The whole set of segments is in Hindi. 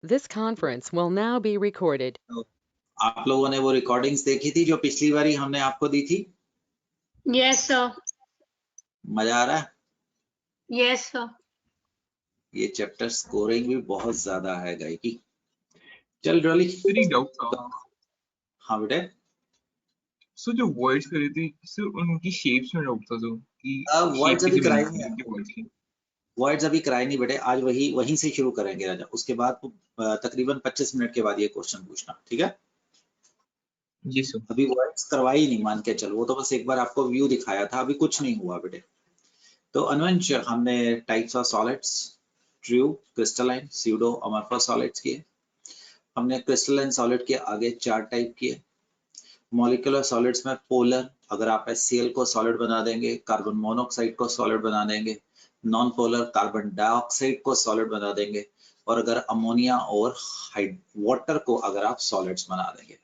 This conference will now be recorded. तो आप लोगों ने वो रिकॉर्डिंग्स देखी थी जो पिछली बारी हमने आपको दी थी? Yes sir. मजा आ रहा है? Yes sir. ये चैप्टर स्कोरिंग भी बहुत ज्यादा है गायकी। चल रॉली, हाँ बेटे। सो जो वर्ड्स करे थे सर उनकी शेप्स में डाउट था, तो कि वर्ड्स अभी कराई नहीं है, वर्ड्स की वर्ड्स अभी कराई नहीं बेटे। आज वहीं से शुरू करेंगे राजा। उसके बाद तकरीबन 25 मिनट के बाद ये क्वेश्चन पूछना, ठीक है? जी सर। अभी वर्ड्स करवाई नहीं, मान के चलो। वो तो बस एक बार आपको व्यू दिखाया था, अभी कुछ नहीं हुआ बेटे। तो अनवंश, हमने types of solids, true, crystalline, pseudo, amorphous solids किए। हमने क्रिस्टलाइन सॉलिड के आगे 4 टाइप किए। मॉलिक्यूलर सॉलिड्स में पोलर, अगर आप HCl को सॉलिड बना देंगे, कार्बन मोनोऑक्साइड को सॉलिड बना देंगे। नॉन पोलर, कार्बन डाइऑक्साइड को सॉलिड बना देंगे। और अगर अमोनिया और वाटर को अगर आप सॉलिड्स बना देंगे।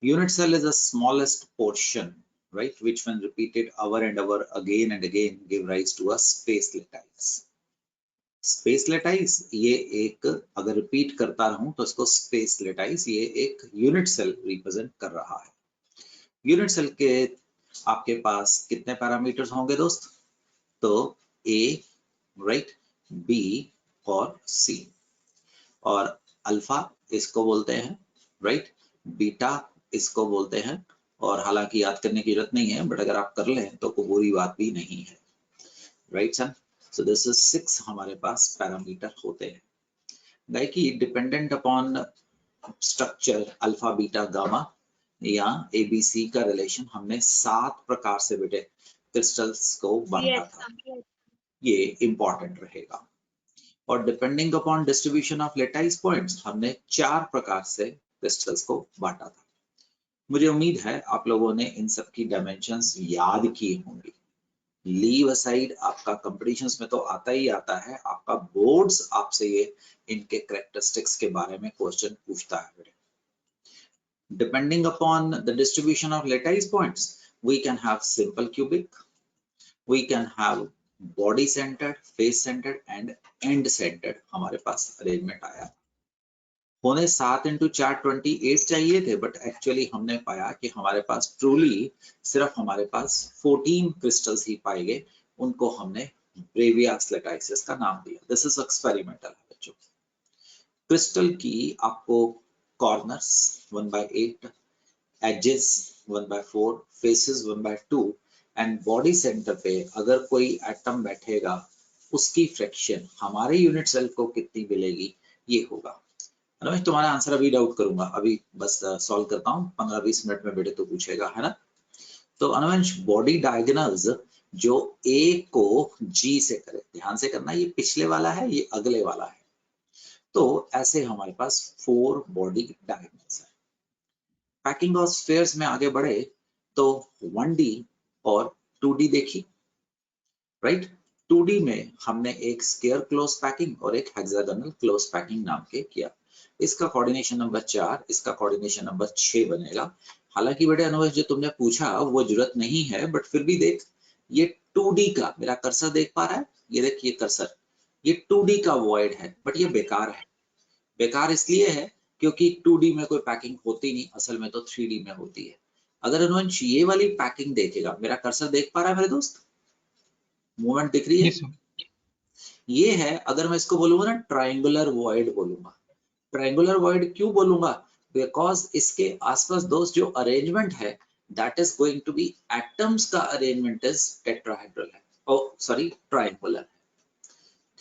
Unit cell is the smallest portion, right, which when repeated over and over again and again give rise to a space lattice. Space lattice, ये एक, अगर रिपीट करता रहूं तो इसको स्पेस लेटाइस, ये एक यूनिट सेल रिप्रेजेंट कर रहा है। यूनिट सेल के आपके पास कितने पैरामीटर्स होंगे दोस्त? तो A, राइट, B और C। और अल्फा इसको बोलते हैं, राइट, बीटा इसको बोलते हैं। और हालांकि याद करने की जरूरत नहीं है, बट अगर आप कर लें तो कोई बुरी बात भी नहीं है, right son. So this is 6 हमारे पास पैरामीटर होते हैं। गायकी dependent upon structure alpha beta gamma या ABC का रिलेशन हमने 7 प्रकार से बेटे क्रिस्टल्स को बांटा था। ये इंपॉर्टेंट रहेगा। और depending upon distribution of lattice points हमने 4 प्रकार से क्रिस्टल्स को बांटा था। मुझे उम्मीद है आप लोगों ने इन सब की डायमेंशंस याद की होंगी। लीव असाइड, आपका कंपटीशंस में तो आता ही आता है, आपका बोर्ड्स आपसे ये इनके कैरेक्टरिस्टिक्स के बारे में क्वेश्चन पूछता है। Depending upon the distribution of lattice points we can have simple cubic, we can have body centred, face centred and end centred हमारे पास अरेंजमेंट आया। होने 7 × 4 28 चाहिए थे, बट एक्चुअली हमने पाया कि हमारे पास ट्रूली सिर्फ हमारे पास 14 क्रिस्टल्स ही पाए गए। उनको हमने ब्रेवियास लेटाइसिस का नाम दिया। दिस इज एक्सपेरिमेंटल बच्चों। क्रिस्टल की आपको corners 1/8, edges 1/4, faces 1/2 and body centre पे अगर कोई एटम बैठेगा उसकी फ्रैक्शन हमारे यूनिट सेल को कितनी मिलेगी, ये होगा। अनुज, तुम्हारा आंसर अभी डाउट करूंगा, अभी बस सॉल्व करता हूँ, 15-20 मिनट में बेटे तो पूछेगा, है ना? तो अनुवंश, बॉडी डायगोनल्स जो A को G से करे, ध्यान से करना, ये पिछले वाला है, ये अगले वाला है। तो ऐसे हमारे पास 4 बॉडी डायगोनल्स है। पैकिंग ऑफ स्फीयर्स में आगे बढ़े तो 1D और 2D देखी, राइट। 2D में हमने एक स्क्वायर क्लोज पैकिंग और एक हेक्सागोनल क्लोज पैकिंग नाम के किया। इसका कोऑर्डिनेशन नंबर 4, इसका कोऑर्डिनेशन नंबर 6 बनेगा। हालांकि बेटे अनुभव जो तुमने पूछा वो जरूरत नहीं है, बट फिर भी देख, ये 2D का, मेरा कर्सर देख पा रहा है? ये देख, ये कर्सर, ये 2D का वॉइड है, बट ये बेकार है। बेकार इसलिए है क्योंकि 2D में कोई पैकिंग होती नहीं, असल में तो 3D में होती है। अगर अनुवंश ये वाली पैकिंग देखेगा, मेरा कर्सर देख पा रहा है मेरे दोस्त? मूवमेंट दिख रही है? ये है, अगर मैं इसको बोलूंगा ना ट्रायंगुलर वॉइड बोलूंगा। ट्रायंगुलर वॉइड क्यों बोलूंगा? बिकॉज इसके आसपास दोस्त जो अरेंजमेंट है that is going to be atoms का अरेंजमेंट इज टेट्राहेड्रल है, ओ सॉरी ट्रायंगुलर,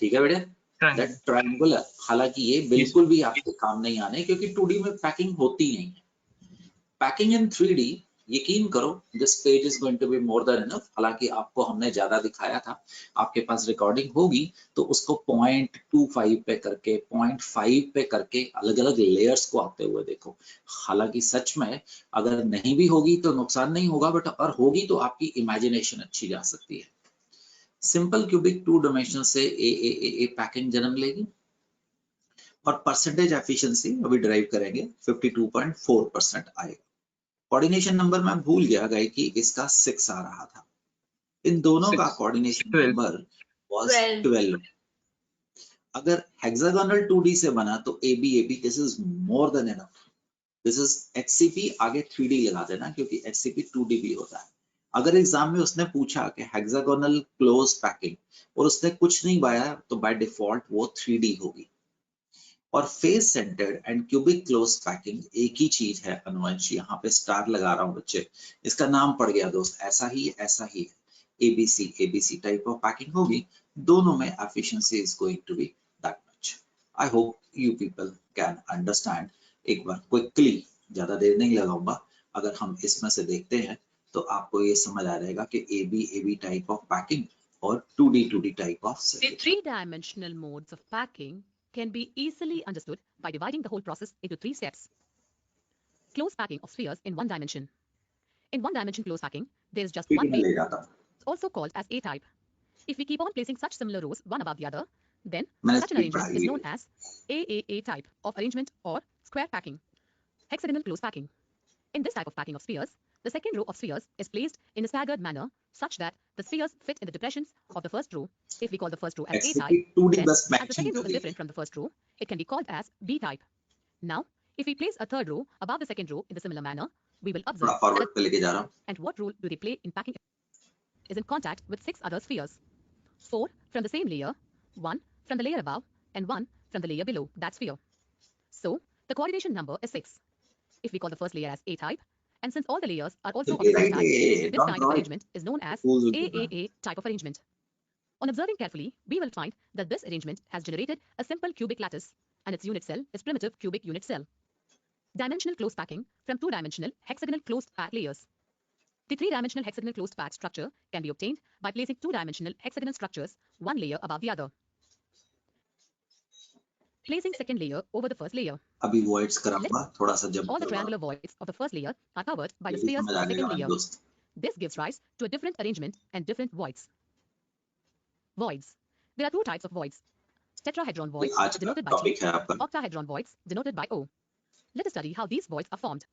ठीक है बेटे, दैट ट्रायंगुलर। हालांकि ये बिल्कुल भी आपके काम नहीं आने, क्योंकि 2D में पैकिंग होती नहीं है। पैकिंग इन 3D, यकीन करो this page is going to be more than enough. हालांकि आपको हमने ज्यादा दिखाया था, आपके पास रिकॉर्डिंग होगी तो उसको 0.25 पे करके, 0.5 पे करके अलग अलग लेयर्स को आते हुए देखो। हालांकि सच में अगर नहीं भी होगी तो नुकसान नहीं होगा, बट अगर होगी तो आपकी इमेजिनेशन अच्छी जा सकती है। सिंपल क्यूबिक 2 डायमेंशन से ए पैकिंग जन्म लेगी और परसेंटेज एफिशिएंसी अभी ड्राइव करेंगे 52.4% आएगा। कोऑर्डिनेशन नंबर मैं भूल गया गए कि इसका 6 आ रहा था। इन दोनों का कोऑर्डिनेशन नंबर वाज 12। अगर हेक्सागोनल 2D से बना तो AB this is more than enough. This is HCP आगे 3D लगा देना क्योंकि HCP 2D भी होता है। अगर एग्जाम में उसने पूछा कि हेक्सागोनल क्लोज पैकिंग और उसने कुछ नहीं पाया तो बाय डिफॉल्ट वो 3D होगी। और face centred and cubic close packing एक ही चीज है अनुवंश, यहाँ पे स्टार लगा रहा हूँ बच्चे, इसका नाम पड़ गया दोस्त, ऐसा ही है। ABC टाइप ऑफ पैकिंग होगी, दोनों में efficiency is going to be that much. I hope you people can understand. एक बार क्विकली, ज्यादा देर नहीं लगाऊंगा, अगर हम इसमें से देखते हैं तो आपको ये समझ आ जाएगा कि AB टाइप ऑफ पैकिंग और 2D type of The three-dimensional modes of packing can be easily understood by dividing the whole process into 3 steps. Close packing of spheres in one dimension. In one dimension close packing, there is just one में base, ले जाता हूँ। also called as A-type. If we keep on placing such similar rows one above the other, then मैंने such an speed arrangement बढ़ाई is हुई known as AAA type of arrangement or square packing. Hexagonal close packing. In this type of packing of spheres, the second row of spheres is placed in a staggered manner such that the spheres fit in the depressions of the first row. If we call the first row as A type, HCP 2D then बस as the matching second row कर is the. different from the first row, it can be called as B type. Now, if we place a third row above the second row in the similar manner, we will observe थोड़ा that फॉरवर्ड पे लेके जा रहा हूँ। and what role do they play in packing is in contact with 6 other spheres. 4 from the same layer, 1 from the layer above, and 1 from the layer below that sphere. So, the coordination number is 6. If we call the first layer as A type, and since all the layers are also of the same type, this Don't kind draw of it. arrangement is known as Fools will do that. AAA type of arrangement. On observing carefully, we will find that this arrangement has generated a simple cubic lattice, and its unit cell is primitive cubic unit cell. Dimensional close packing from two-dimensional hexagonal closed pack layers. The three-dimensional hexagonal closed pack structure can be obtained by placing two-dimensional hexagonal structures one layer above the other. Placing second layer over the first layer. अभी voids कराऊंगा, थोड़ा सा जब All the triangular voids of the first layer are covered by the ये भी spheres समझ of आ the second जाएगा layer. दोस्त। This gives rise to a different arrangement and different voids. Voids. There are two types of voids. Tetrahedron ये voids आज का denoted by T टॉपिक है आपका। and octahedron voids denoted by O. Let us study how these voids are formed.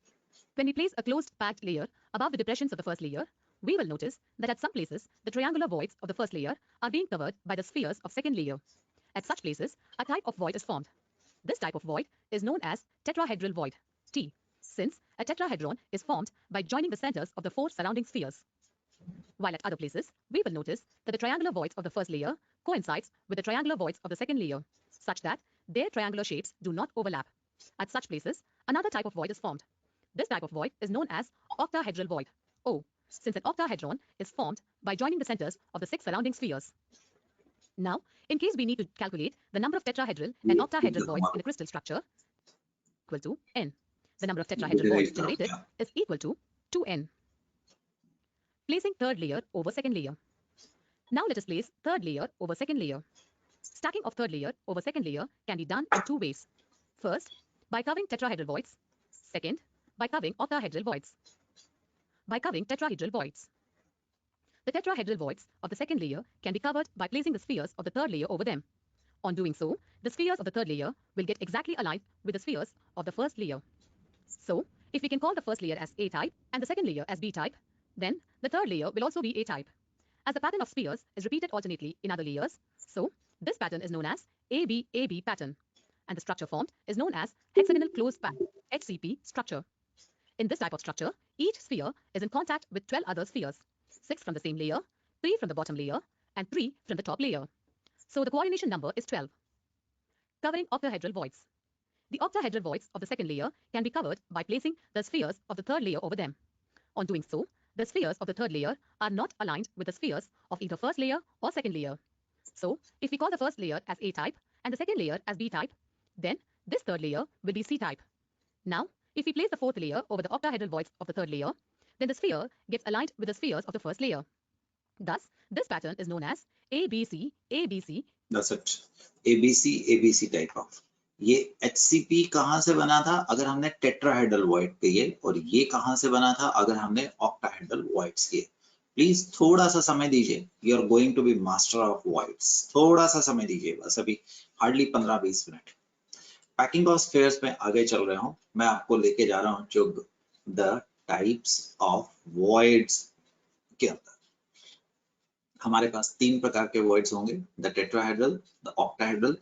When we place a closed packed layer above the depressions of the first layer, we will notice that at some places the triangular voids of the first layer are being covered by the spheres of second layer. At such places, a type of void is formed. This type of void is known as tetrahedral void, T, since a tetrahedron is formed by joining the centers of the 4 surrounding spheres. While at other places, we will notice that the triangular voids of the first layer coincides with the triangular voids of the second layer, such that their triangular shapes do not overlap. At such places, another type of void is formed. This type of void is known as octahedral void, O, since an octahedron is formed by joining the centers of the 6 surrounding spheres. Now, in case we need to calculate the number of tetrahedral and octahedral voids in a crystal structure, equal to n. The number of tetrahedral voids generated is equal to 2n. Placing third layer over second layer. Now let us place third layer over second layer. Stacking of third layer over second layer can be done in 2 ways. First, by covering tetrahedral voids. Second, by covering octahedral voids. By covering tetrahedral voids. The tetrahedral voids of the second layer can be covered by placing the spheres of the third layer over them. On doing so, the spheres of the third layer will get exactly aligned with the spheres of the first layer. So, if we can call the first layer as A type and the second layer as B type, then the third layer will also be A type. As the pattern of spheres is repeated alternately in other layers, so this pattern is known as AB pattern, and the structure formed is known as hexagonal closed pack, HCP structure. In this type of structure, each sphere is in contact with 12 other spheres, 6 from the same layer, 3 from the bottom layer, and 3 from the top layer. So the coordination number is 12. Covering octahedral voids. The octahedral voids of the second layer can be covered by placing the spheres of the third layer over them. On doing so, the spheres of the third layer are not aligned with the spheres of either first layer or second layer. So, if we call the first layer as A type and the second layer as B type, then this third layer will be C type. Now, if we place the fourth layer over the octahedral voids of the third layer, then the sphere gets aligned with the spheres of the first layer. Thus, this pattern is known as ABC. That's it. ABC type of. ये HCP कहाँ से बना था? अगर हमने टेट्राहेड्रल वॉइड किए, और ये कहाँ से बना था? अगर हमने ऑक्टाहेड्रल वॉइड्स किए। प्लीज थोड़ा सा समय दीजिए, you are going to be master of voids. थोड़ा सा समय दीजिए, बस अभी hardly 15-20 minute. Packing of spheres में आगे चल रहा हूँ, मैं आपको लेके जा रहा हूँ जो द टाइप्स ऑफ वॉइड्स के अंदर। हमारे पास 3 प्रकार के वॉइड्स होंगे, द टेट्राहेड्रल, द ऑक्टाहेड्रल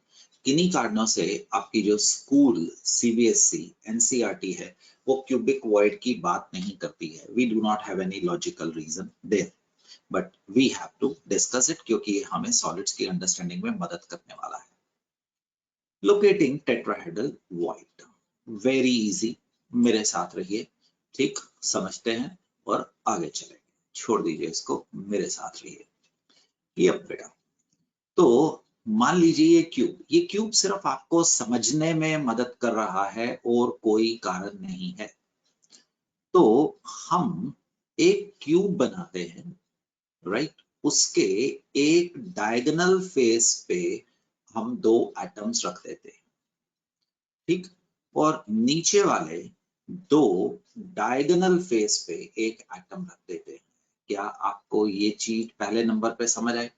किन्हीं कारणों से आपकी जो स्कूल सीबीएसई एनसीईआरटी है वो क्यूबिक वॉइड की बात नहीं करती है. We do not have any logical reason there, but we have to discuss it क्योंकि ये हमें सॉलिड्स की अंडरस्टैंडिंग में मदद करने वाला है. Locating tetrahedral void, very easy, मेरे साथ रहिए, ठीक, समझते हैं और आगे चलेंगे. छोड़ दीजिए इसको, मेरे साथ रहिए. ये बेटा, तो मान लीजिए ये क्यूब सिर्फ आपको समझने में मदद कर रहा है और कोई कारण नहीं है. तो हम एक क्यूब बनाते हैं, राइट, उसके एक डायगोनल फेस पे हम 2 एटम्स रख देते हैं, ठीक, और नीचे वाले 2 डायगोनल फेस पे एक एटम रख देते हैं. क्या आपको ये चीज पहले नंबर पे समझ आए?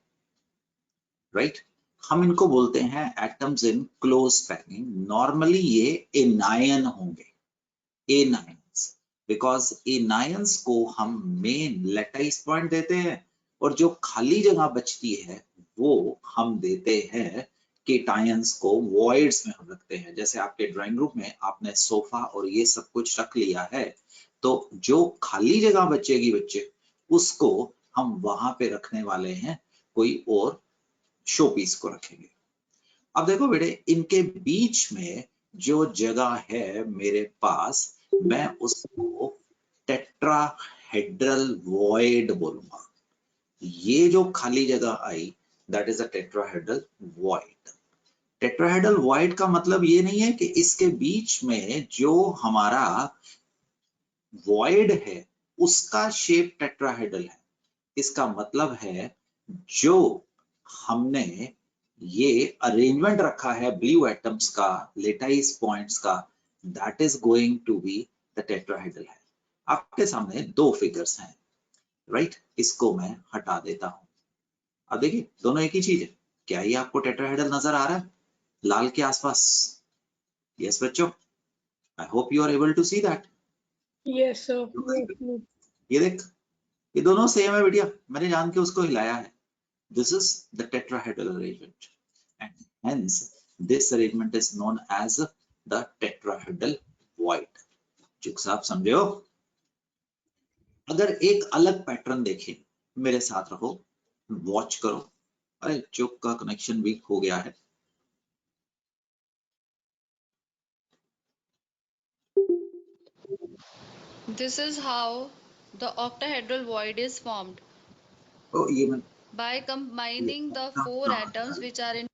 राइट, हम इनको बोलते हैं atoms in close packing. Normally ये एनायन होंगे, एनायंस, बिकॉज एनायंस को हम मेन लैटिस पॉइंट देते हैं और जो खाली जगह बचती है वो हम देते हैं केटायंस को, वॉइड्स में हम रखते हैं. जैसे आपके ड्राइंग रूम में आपने सोफा और ये सब कुछ रख लिया है, तो जो खाली जगह बचेगी बच्चे, उसको हम वहां पे रखने वाले हैं, कोई और शो पीस को रखेंगे. अब देखो बेटे, इनके बीच में जो जगह है मेरे पास, मैं उसको टेट्राहेड्रल वॉइड बोलूंगा. ये जो खाली जगह आई, that is a tetrahedral void. Tetrahedral void का मतलब ये नहीं है कि इसके बीच में जो हमारा वॉइड है उसका शेप टेट्राहेड्रल है. इसका मतलब है जो हमने ये अरेंजमेंट रखा है ब्लू एटम्स का, लेटाइस पॉइंट्स का, that is going to be the tetrahedral है. आपके सामने 2 फिगर्स हैं, राइट, इसको मैं हटा देता हूं. अब देखिए, दोनों एक ही चीज है. क्या ये आपको टेट्राहेड्रल नजर आ रहा है लाल के आसपास? यस बच्चों, I hope you are able to see that. Yes, sir. ये देख, ये दोनों सेम है बेटिया, मैंने जान के उसको हिलाया है. This is the tetrahedral arrangement, and hence this arrangement is known as the tetrahedral void. चुक साहब समझे हो? अगर एक अलग पैटर्न देखें, मेरे साथ रहो, वॉच करो. अरे चुक का कनेक्शन वीक हो गया है. This is how the octahedral void is formed. तो ये मैं By combining the 4 atoms which are in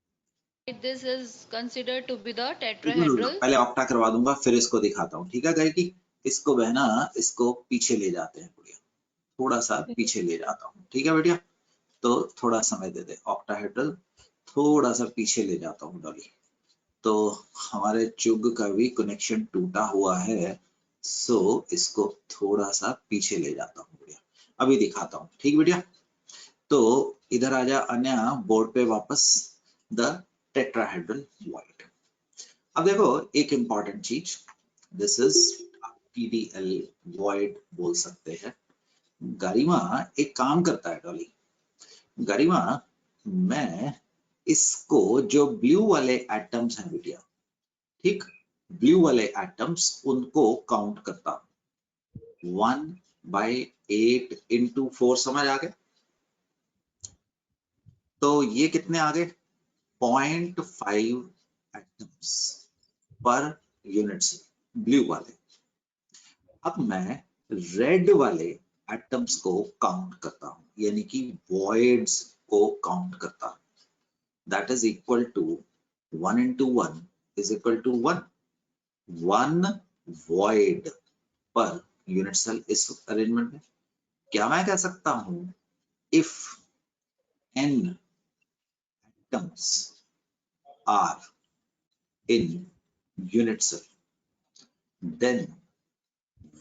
it, this is considered to be the tetrahedral. पहले ऑक्टा करवा दूंगा, फिर इसको दिखाता हूँ. ठीक है गाय की, इसको बहना, इसको पीछे ले जाते हैं बढ़िया, थोड़ा सा पीछे ले जाता हूँ. ठीक है बेटिया, तो थोड़ा समय दे दे. ऑक्टाहेड्रल थोड़ा सा पीछे ले जाता हूँ डॉली. तो हमारे चुग का भी कनेक्शन टूटा हुआ है, सो इसको थोड़ा सा पीछे ले जाता हूँ बढ़िया. अभी दिखाता हूँ, ठीक बेटिया. तो इधर आ जा अन्या, बोर्ड पे वापस. The tetrahedral void. अब देखो एक इंपॉर्टेंट चीज, दिस इज TDL वॉइड बोल सकते हैं. गरिमा एक काम करता है डॉली, गरिमा, मैं इसको जो ब्लू वाले एटम्स हैं बेटिया, ठीक, ब्लू वाले एटम्स, उनको काउंट करता हूं. 1/8 into 4, समझ आ गए? तो ये कितने आ गए? 0.5 एटम्स पर यूनिट से, ब्लू वाले. अब मैं रेड वाले एटम्स को काउंट करता हूं, यानी कि वॉइड्स को काउंट करता हूं. That is equal to 1 into 1 is equal to 1. 1 void पर यूनिट सेल. इस अरेंजमेंट में क्या मैं कह सकता हूं, if n atoms are in unit cell, then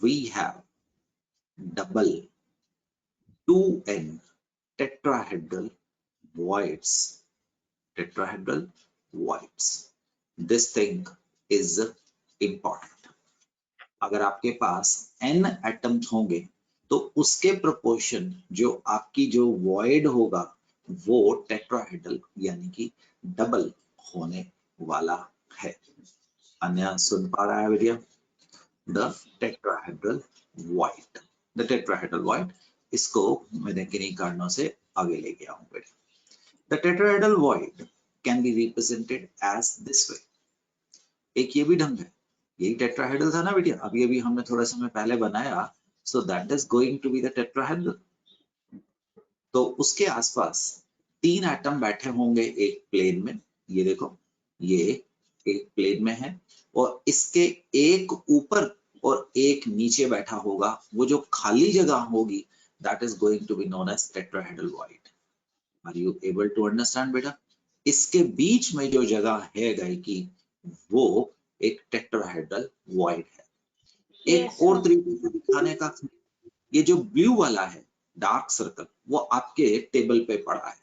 we have double 2n tetrahedral voids. Tetrahedral voids. This thing is important. अगर आपके पास n एटम्स होंगे तो उसके प्रोपोर्शन जो आपकी जो वॉइड होगा वो टेट्राहेड्रल यानी कि डबल होने वाला है। अन्य सुन पा रहा है बेटिया? The tetrahedral void, the tetrahedral void, इसको मैंने किन्हीं कारणों से आगे ले गया हूं बेटा। The tetrahedral void can be represented as this way. एक ये भी ढंग है, यही टेट्राहेड्रल था ना बेटिया, अभी अभी हमने थोड़ा समय पहले बनाया, so that is going to be the tetrahedral. तो उसके आसपास 3 एटम बैठे होंगे एक प्लेन में, ये देखो ये एक प्लेन में है, और इसके एक ऊपर और एक नीचे बैठा होगा, वो जो खाली जगह होगी that is going to be known as tetrahedral void. Are you able to understand बेटा? इसके बीच में जो जगह है गाय की, वो एक टेट्राहेड्रल वॉइड है। एक Yes, और sir. तरीके से दिखाने का, ये जो ब्लू वाला है डार्क सर्कल, वो आपके टेबल पे पड़ा है,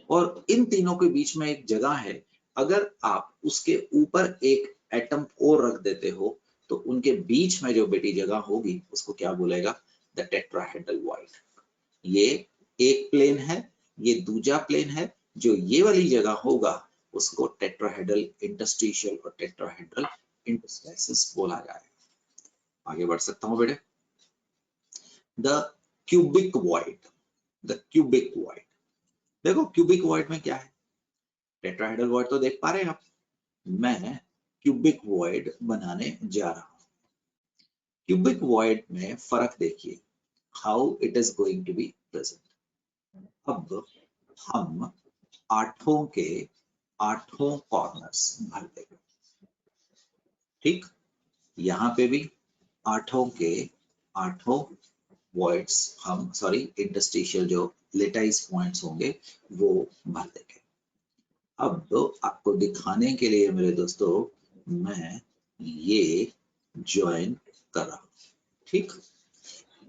और इन तीनों के बीच में एक जगह है, अगर आप उसके ऊपर एक एटम और रख देते हो तो उनके बीच में जो बेटी जगह होगी उसको क्या बोलेगा? The tetrahedral void. ये एक प्लेन है, ये दूसरा प्लेन है, जो ये वाली जगह होगा उसको टेट्राहेड्रल इंटरस्टिशियल और टेट्राहेड्रल इंटरस्टाइसिस बोला जाएगा। आगे बढ़ सकता हूं बेटे? The cubic void, the cubic void, देखो क्यूबिक वॉइड में क्या है? टेट्राहेड्रल वॉइड तो देख पा रहे हैं आप, मैं क्यूबिक वॉइड बनाने जा रहा हूं। क्यूबिक वॉइड में फर्क देखिए, how it is going to be present. अब हम आठों के आठों कॉर्नर्स भर देंगे, ठीक? यहाँ पे भी आठों के आठों वॉइड्स हम, सॉरी इंटरस्टिशियल जो लेटाइज पॉइंट्स होंगे वो भर देंगे। अब तो आपको दिखाने के लिए मेरे दोस्तों मैं ये ज्वाइन कर रहा हूं, ठीक?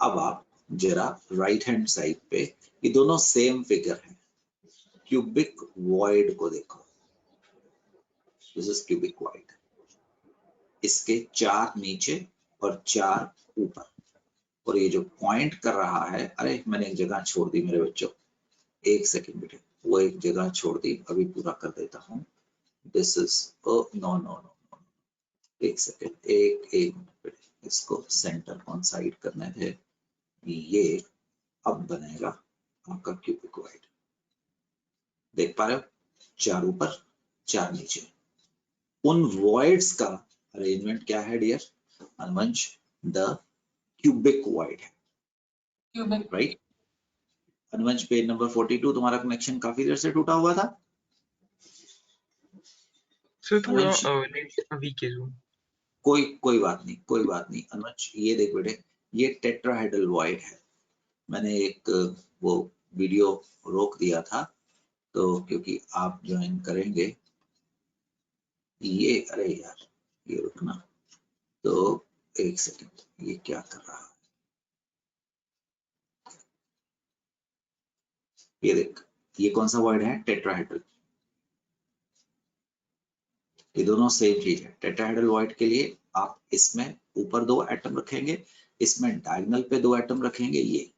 अब आप जरा राइट हैंड साइड पे, ये दोनों सेम फिगर है, क्यूबिक वॉइड को देखो, दिस इज क्यूबिक वॉइड, इसके 4 नीचे और 4 ऊपर, और ये जो पॉइंट कर रहा है, अरे मैंने एक जगह छोड़ दी मेरे बच्चों, एक सेकेंड बेटे, वो एक जगह छोड़ दी, अभी पूरा कर देता हूँ। This is no no no, एक सेकेंड, एक मिनट, इसको सेंटर कॉन्साइड करने थे। ये अब बनेगा आपका क्यूबिक वॉइड, देख पा रहे हो? 4 ऊपर 4 नीचे। उन वॉइड्स का अरेंजमेंट क्या है डियर अनुवंश? द क्यूबिक वॉइड है, क्यूबिक, राइट? अनुवंश पेज नंबर 42, तुम्हारा कनेक्शन काफी देर से टूटा हुआ था। सर थोड़ा अनुवंश वीक है जो। कोई बात नहीं, कोई बात नहीं। अनुज ये देख बेटे, ये टेट्राहेड्रल वॉइड है। मैंने एक वो वीडियो रोक दिया था, तो क्योंकि आप ज्वाइन करेंगे ये, अरे यार ये रुकना, तो एक सेकंड, ये क्या कर रहा है? ये देख, ये कौन सा वॉइड है? टेट्राहेड्रल। ये दोनों सेम चीज है। टेट्राहेड्रल वॉइड के लिए आप इसमें ऊपर 2 एटम रखेंगे, इसमें डायगोनल पे 2 एटम रखेंगे। ये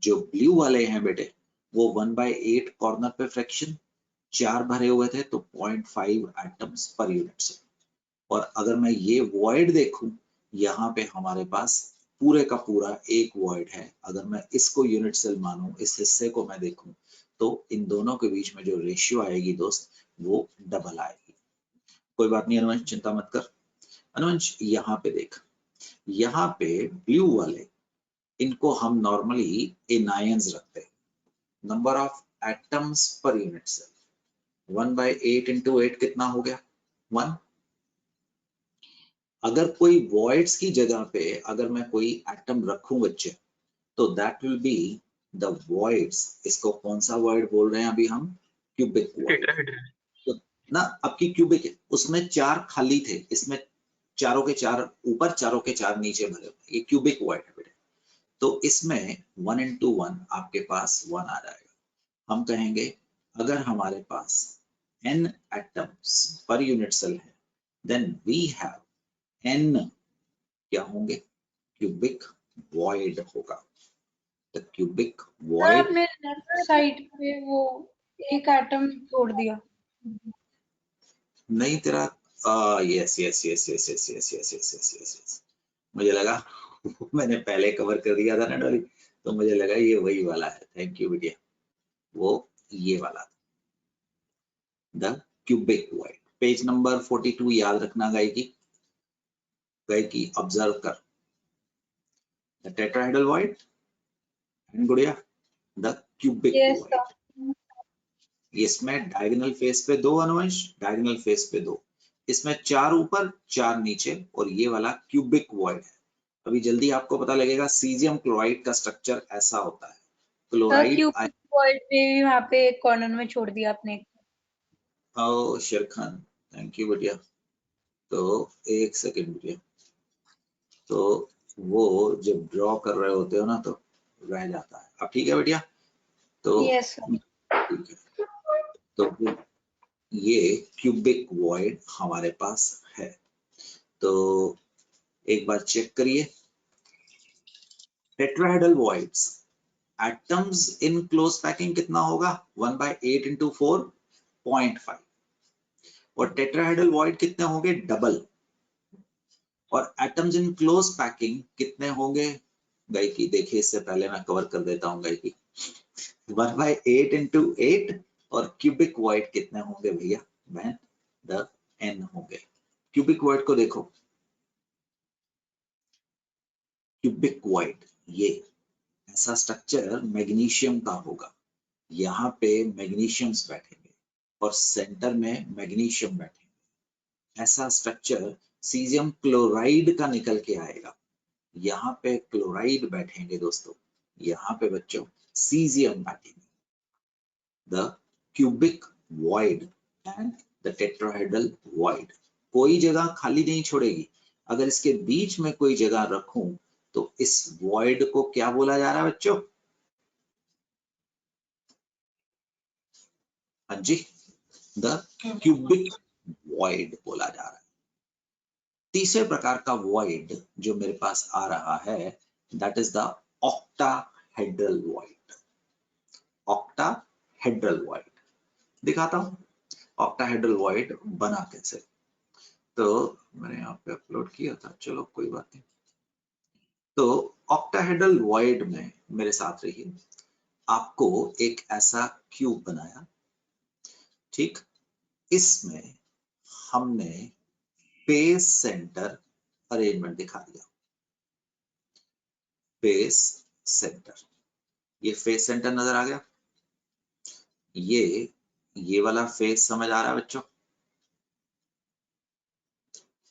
जो ब्लू वाले हैं बेटे, वो 1/8 कॉर्नर पे फ्रैक्शन 4 भरे हुए थे, तो 0.5 एटम्स पर यूनिट से। और अगर मैं ये वॉइड देखूं, यहाँ पे हमारे पास पूरे का पूरा एक वॉइड है। अगर मैं इसको यूनिट सेल मानूं, इस हिस्से को मैं देखूं, तो इन दोनों के बीच में जो रेशियो आएगी दोस्त, वो डबल आएगी। कोई बात नहीं अनुवंश, चिंता मत कर। अनुवंश यहाँ पे देख, यहाँ पे ब्लू वाले, इनको हम नॉर्मली एनायंस रखते हैं। Number of atoms per unit cell 1/8 into 8 कितना हो गया? 1। अगर कोई वॉइड्स की जगह पे अगर मैं कोई एटम रखूं बच्चे, तो that will be the voids. इसको कौन सा वॉइड बोल रहे हैं अभी हम? Cubic void. टेट्राहेड्रल तो ना आपकी क्यूबिक है, उसमें 4 खाली थे, इसमें चारों के 4 ऊपर, चारों के 4 नीचे भरे, ये क्यूबिक वॉइड है बेटे। तो इसमें 1 into 1 आपके पास 1 आ जाएगा। हम कहेंगे अगर हमारे पास n atoms per unit cell है, देन वी हैव n क्या होंगे? क्यूबिक वॉइड होगा। द क्यूबिक सर वॉइड, आपने लेफ्ट साइड पे वो एक एटम छोड़ दिया। नहीं तेरा yes yes yes yes yes yes yes yes yes yes, मुझे लगा मैंने पहले कवर कर दिया था ना डॉली, तो मुझे लगा ये वही वाला है। थैंक यू बेटिया, वो ये वाला था, the cubic void. Page number 42 याद रखना गायकी ऑब्जर्व कर। द टेट्राहेड्रल वॉइड एंड गुड़िया द क्यूबिक Yes, वॉइड। इसमें डायगोनल फेस पे 2 अनुवंश, डायगोनल फेस पे 2, इसमें 4 ऊपर 4 नीचे, और ये वाला क्यूबिक वॉइड है। अभी जल्दी आपको पता लगेगा सीजियम क्लोराइड का स्ट्रक्चर ऐसा होता है। सर क्लोराइड क्यूबिक वॉइड भी वहाँ पे एक कॉर्नर में छोड़ दिया आपने। आओ शेर खान, थैंक यू बेटिया। तो एक सेकेंड बेटिया, तो वो जब ड्रॉ कर रहे होते हो ना तो रह जाता है। अब ठीक है बेटिया, तो यस सर। ठीक है, तो ये क्यूबिक वॉइड हमारे पास है। तो एक बार चेक करिए, tetrahedral voids atoms in close packing कितना होगा 1/8 × 4 0.5, और टेट्राहेड्रल वॉइड कितने होंगे डबल, और एटम्स इन क्लोज पैकिंग कितने होंगे गायकी देखिए, इससे पहले मैं कवर कर देता हूँ गायकी, 1/8 × 8, और क्यूबिक वॉइड कितने होंगे भैया बहन, द n होंगे। क्यूबिक वॉइड को देखो, क्यूबिक वॉइड ये ऐसा स्ट्रक्चर मैग्नीशियम का होगा, यहाँ पे मैग्नीशियम्स बैठेंगे और सेंटर में मैग्नीशियम बैठेंगे। ऐसा स्ट्रक्चर सीजियम क्लोराइड का निकल के आएगा, यहाँ पे क्लोराइड बैठेंगे दोस्तों, यहाँ पे बच्चों सीजियम बैठेंगे। The cubic void and the tetrahedral void कोई जगह खाली नहीं छोड़ेगी। अगर इसके बीच में कोई जगह रखूं तो इस वॉइड को क्या बोला जा रहा है बच्चों? हाँ जी, द क्यूबिक वॉइड बोला जा रहा है। तीसरे प्रकार का वॉइड जो मेरे पास आ रहा है that is the octahedral void. Octahedral void दिखाता हूं, ऑक्टाहेड्रल वॉइड बना कैसे। तो मैंने यहाँ पे अपलोड किया था, चलो कोई बात नहीं। तो ऑक्टाहेड्रल वॉइड में मेरे साथ रहिए, आपको एक ऐसा क्यूब बनाया, ठीक, इसमें हमने फेस सेंटर अरेंजमेंट दिखा दिया। फेस सेंटर, ये फेस सेंटर नजर आ गया, ये वाला फेस समझ आ रहा है बच्चों,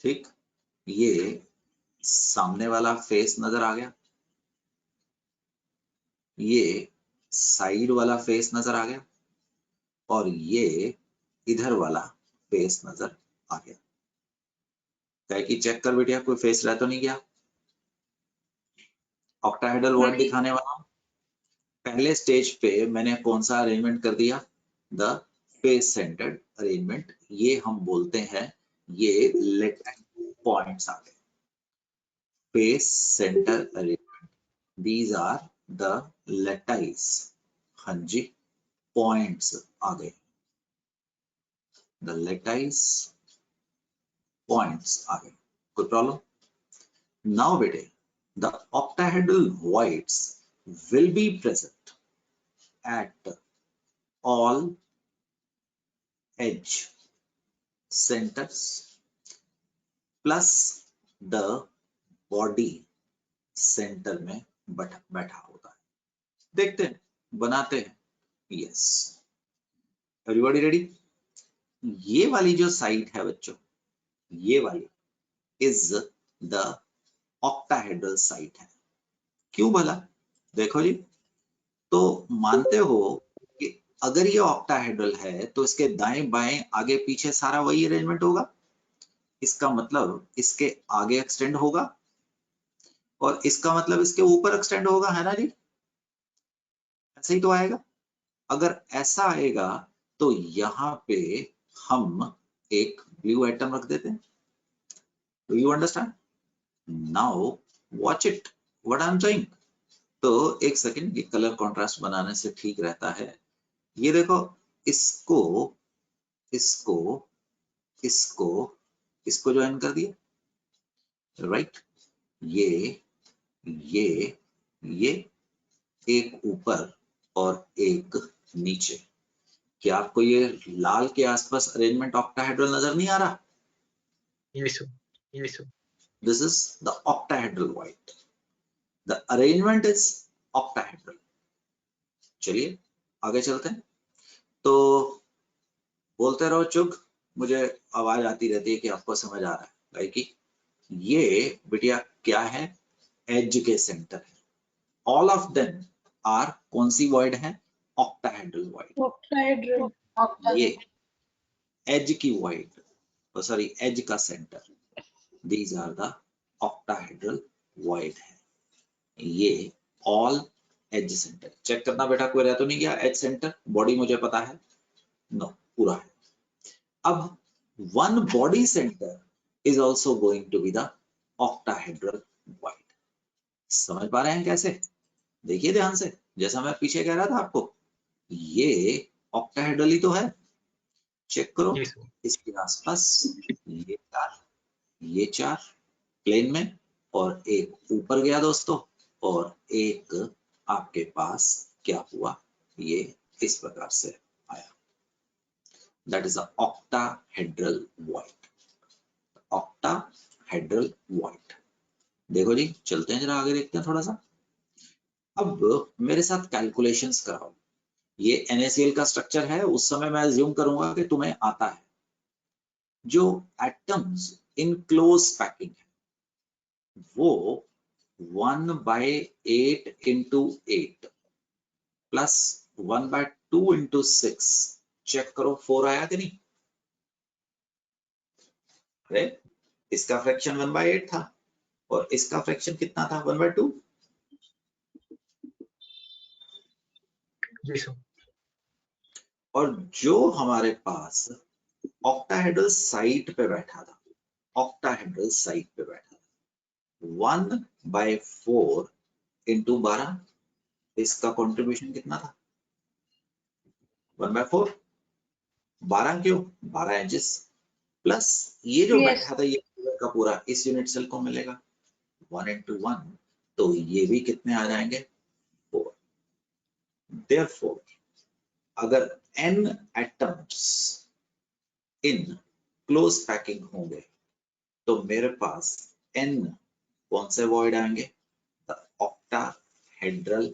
ठीक, ये सामने वाला फेस नजर आ गया, ये साइड वाला फेस नजर आ गया, और ये इधर वाला फेस नजर आ गया। क्या कि चेक कर बेटिया कोई फेस रह तो नहीं गया। ऑक्टाहेड्रल वॉइड दिखाने वाला हूं। पहले स्टेज पे मैंने कौन सा अरेंजमेंट कर दिया, द फेस सेंटर्ड अरेंजमेंट, ये हम बोलते हैं, ये लेटेक्स पॉइंट्स आ गए, face center arrangement, these are the lattice, हाँ जी, पॉइंट्स आ गए, द लेटाइस पॉइंट्स आ गए। कोई प्रॉब्लम? नाउ बेटे, the octahedral voids will be present at all edge centers plus the body center में बैठा होता है। देखते हैं, बनाते हैं। Yes, everybody ready? ये वाली जो साइड है बच्चों, ये वाली इज द ऑक्टाहेड्रल साइट है। क्यों भला? देखो जी, तो मानते हो कि अगर ये ऑक्टाहेड्रल है तो इसके दाएं बाएं आगे पीछे सारा वही अरेंजमेंट होगा, इसका मतलब इसके आगे एक्सटेंड होगा और इसका मतलब इसके ऊपर एक्सटेंड होगा, है ना जी? ऐसा ही तो आएगा। अगर ऐसा आएगा तो यहाँ पे हम एक ब्लू एटम रख देते हैं। Do you understand? Now watch it what I am saying. तो एक सेकेंड, ये कलर कॉन्ट्रास्ट बनाने से ठीक रहता है। ये देखो, इसको इसको ज्वाइन कर दिया, राइट। ये एक ऊपर और एक नीचे। क्या आपको ये लाल के आसपास अरेंजमेंट ऑक्टाहेड्रल नजर नहीं आ रहा? Yes, sir. Yes, sir. This is the octahedral void. The arrangement is octahedral. चलिए आगे चलते हैं। तो बोलते रहो चुग, मुझे आवाज आती रहती है कि आपको समझ आ रहा है। लाइक कि ये बिटिया क्या है? एज के सेंटर है। ऑल ऑफ देम आर कौन सी वॉइड है? Octahedral void. ऑक्टाहेड्रल। ये एज की वॉइड, सॉरी एज का center, these are the octahedral void है। ये ऑल एज सेंटर। चेक करना बेटा कोई रह तो नहीं गया एज सेंटर? बॉडी मुझे पता है, नो पूरा है। अब one body centre is also going to be the octahedral void. समझ पा रहे हैं कैसे? देखिए ध्यान से, जैसा मैं पीछे कह रहा था आपको, ये octahedral ही तो है। चेक करो, Yes, sir. इसके आसपास ये चार प्लेन में, और एक ऊपर गया दोस्तों, और एक आपके पास क्या हुआ, ये इस प्रकार से आया। That is the octahedral void. Octahedral void. देखो जी, चलते हैं जरा आगे, देखते हैं थोड़ा सा। अब मेरे साथ कैलकुलेशंस कराओ। ये NaCl का स्ट्रक्चर है, उस समय मैं अज्यूम करूंगा कि तुम्हें आता है। जो एटम्स इन क्लोज पैकिंग है वो 1/8 into 8 प्लस 1/2 into 6, चेक करो 4 आया कि नहीं? अरे इसका फ्रैक्शन 1/8 था और इसका फ्रैक्शन कितना था? 1/2। Yes, sir. और जो हमारे पास ऑक्टाहेड्रल साइट पे बैठा था, ऑक्टाहेड्रल साइट पे बैठा था, 1/4 into 12, इसका कंट्रीब्यूशन कितना था? 1/4। 12 क्यों? 12 इंचेस प्लस ये जो Yes. बैठा था ये पूरा का पूरा इस यूनिट सेल को मिलेगा 1 into 1, तो ये भी कितने आ जाएंगे? 4। Therefore, अगर n atoms in close packing होंगे तो मेरे पास n कौन से वॉइड आएंगे? ऑक्टाहेड्रल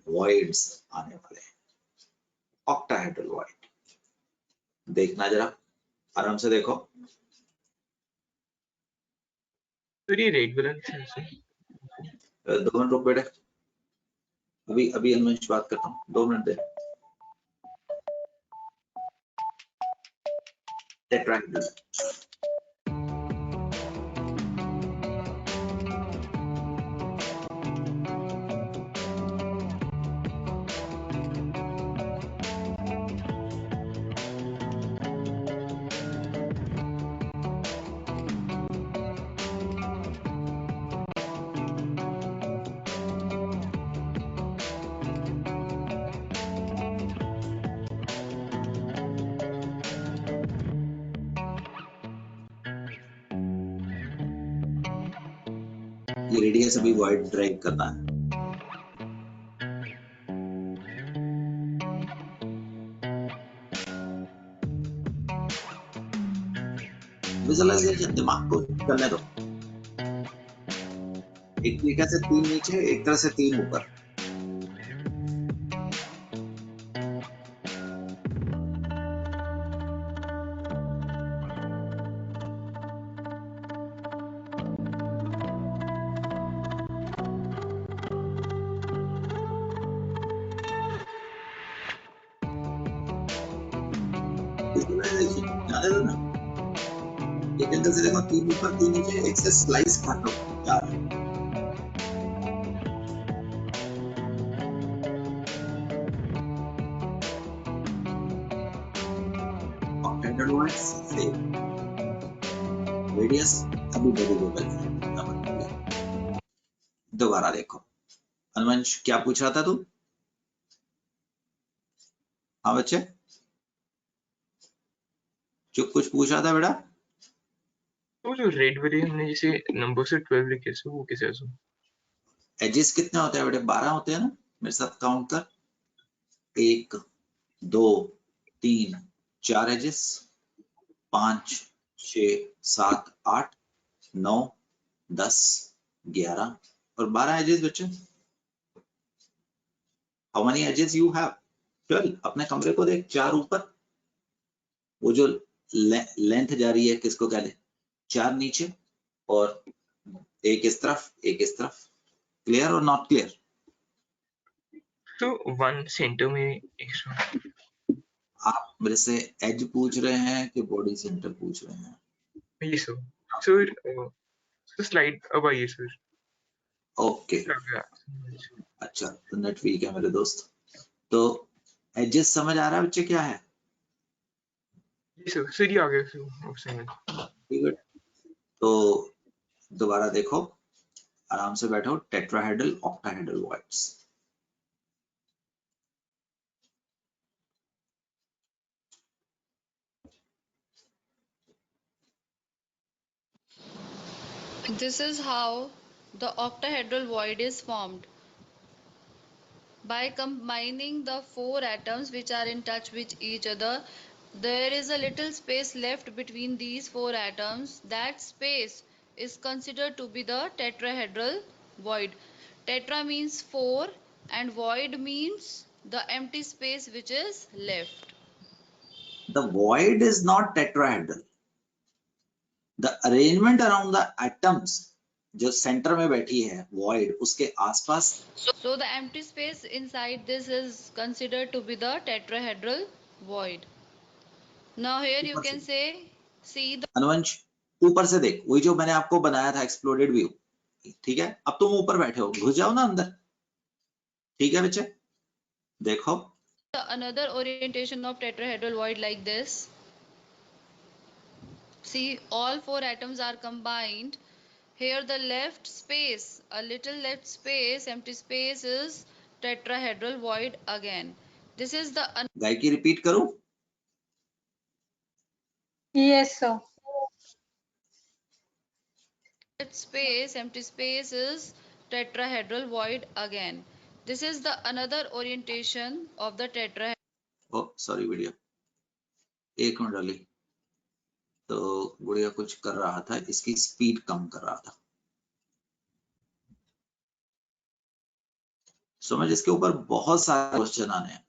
वॉइड्स आने वाले हैं। ऑक्टाहेड्रल वॉइड देखना जरा, आराम से देखो। Sir, ये रेड वाला है sir. 2 मिनट रुक बेटे, अभी अनुमेश बात करता हूँ, 2 मिनट दे। टेट्राहेड्रल, ये रेडियस अभी वॉइड ड्राइव करना है। विजुअलाइजेशन दिमाग को करने दो। एक तरीके से 3 नीचे, एक तरह से 3 ऊपर। विजुअलाइजेशन जाने दो ना। एक एंगल से देखो, 3 ऊपर 3 नीचे, एक से स्लाइस काटो 4। ऑक्टाहेड्रल वॉइड्स सेम, रेडियस अभी वेरिएबल है। दोबारा देखो, अनुवंश क्या पूछ रहा था तू? हाँ बच्चे, जो कुछ पूछा था बेटा? तो जो रेड वाली हमने जैसे नंबर से 12 लिखे थे वो कैसे आंसर? एजेस कितने होते हैं बेटे? 12 होते हैं ना? मेरे साथ काउंट कर। 1 2 3 4 एजेस, 5 6 7 8 9 10 11 और 12 एजेस बच्चे। How many edges you have? 12। अपने कमरे को देख, 4 ऊपर, वो जो लेंथ जा रही है किसको कहते हैं? 4 नीचे और एक इस तरफ, एक इस तरफ। क्लियर और नॉट क्लियर? तो 1 सेंटर में एक्स्ट्रा। आप मेरे से एज पूछ रहे हैं कि बॉडी सेंटर पूछ रहे हैं? ये सर सर स्लाइड अब आइए सर। ओके, अच्छा तो नेट वीक है मेरे दोस्त। तो एजेस समझ आ रहा है बच्चे क्या है? जी सर ये आ गया सर ऑप्शन में। ठीक है, तो दोबारा देखो, आराम से बैठो। Tetrahedral, octahedral voids. This is how the octahedral void is formed. By combining the four atoms which are in touch with each other, there is a little space left between these four atoms. That space is considered to be the tetrahedral void. Tetra means four and void means the empty space which is left. The void is not tetrahedral. The arrangement around the atoms, जो सेंटर में बैठी है void, उसके आसपास। So the empty space inside this is considered to be the tetrahedral void. Now here you can say, see the अनुवंश ऊपर से देख, वही जो मैंने आपको बनाया था एक्सप्लोडेड व्यू। ठीक है, अब तुम ऊपर बैठे हो, घुस जाओ ना अंदर। ठीक है बच्चे, देखो another orientation of tetrahedral void like this. See, all four atoms are combined. Here the left space, a little left space, empty space is tetrahedral void again. This is the गायकी रिपीट करूं? Yes, sir. left space, empty space is tetrahedral void again. This is the another orientation of the tetrahedral. Oh sorry बेटिया, एक मिनट डाली। तो गुड़िया कुछ कर रहा था, इसकी स्पीड कम कर रहा था। समझ, इसके ऊपर बहुत सारे क्वेश्चन आने हैं।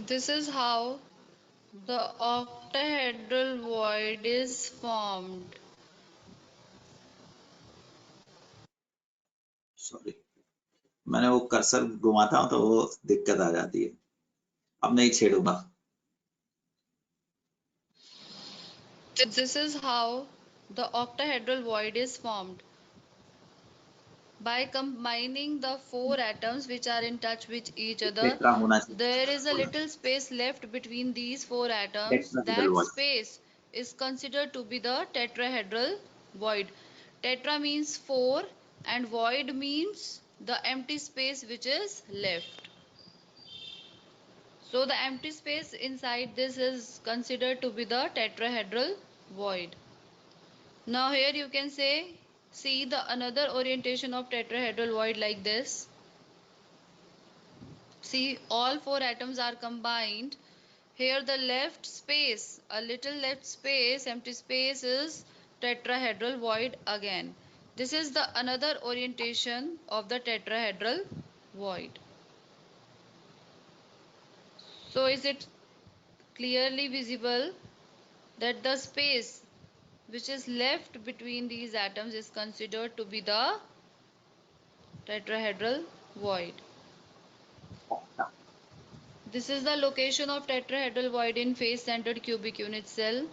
This is how the octahedral void is formed. Sorry, मैंने वो कर्सर घुमाता हूं तो वो दिक्कत आ जाती है। अब नहीं छेड़ूंगा। This is how the octahedral void is formed. By combining the four atoms which are in touch with each other, tetra होना चाहिए, there is a little space left between these four atoms. Tetrahedral That void. space is considered to be the tetrahedral void. Tetra means four and void means the empty space which is left. So the empty space inside this is considered to be the tetrahedral void. Now here you can say, see the another orientation of tetrahedral void like this. See, all four atoms are combined. Here the left space, a little left space, empty space is tetrahedral void again. This is the another orientation of the tetrahedral void. So is it clearly visible that the space which is left between these atoms is considered to be the tetrahedral void? This is the location of tetrahedral void in face-centered cubic unit cell.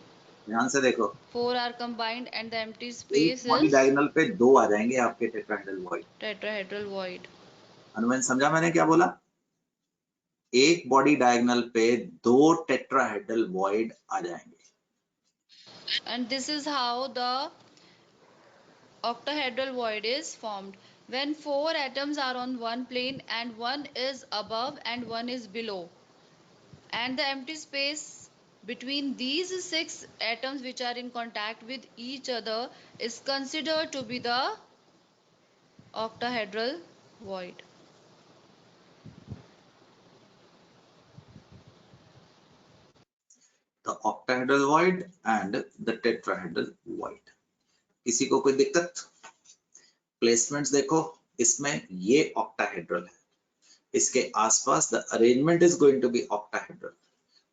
ध्यान से देखो, Four are combined and the empty एक space बॉडी is डायगोनल पे 2 आ जाएंगे आपके टेट्राहेड्रल वॉइड। tetrahedral void. अनुमान समझा मैंने क्या बोला? एक बॉडी डायगोनल पे 2 टेट्राहेड्रल वॉइड आ जाएंगे। And this is how the octahedral void is formed. when 4 atoms are on one plane and one is above and one is below, and the empty space between these 6 atoms which are in contact with each other is considered to be the octahedral void. The octahedral void and the tetrahedral void. किसी को कोई दिक्कत? प्लेसमेंट्स देखो, इसमें ये ऑक्टाहेड्रल है, इसके आसपास the arrangement is going to be octahedral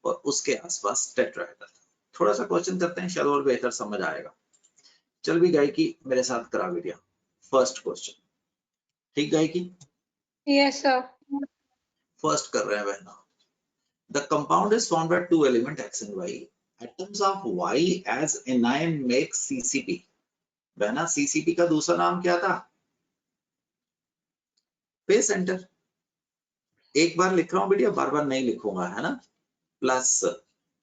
और उसके आसपास टेट्राहेड्रल। थोड़ा सा क्वेश्चन करते हैं, शायद और बेहतर समझ आएगा। चल भी गायकी मेरे साथ करा बेटिया। फर्स्ट क्वेश्चन, ठीक गायकी? Yes sir. फर्स्ट कर रहे हैं बहना। The compound is formed by two elements X and Y. Atoms of Y as anion make CCP. बहना CCP का दूसरा नाम क्या था? Space centre. एक बार लिख रहा हूं बेटिया, बार बार नहीं लिखूंगा, है ना। Plus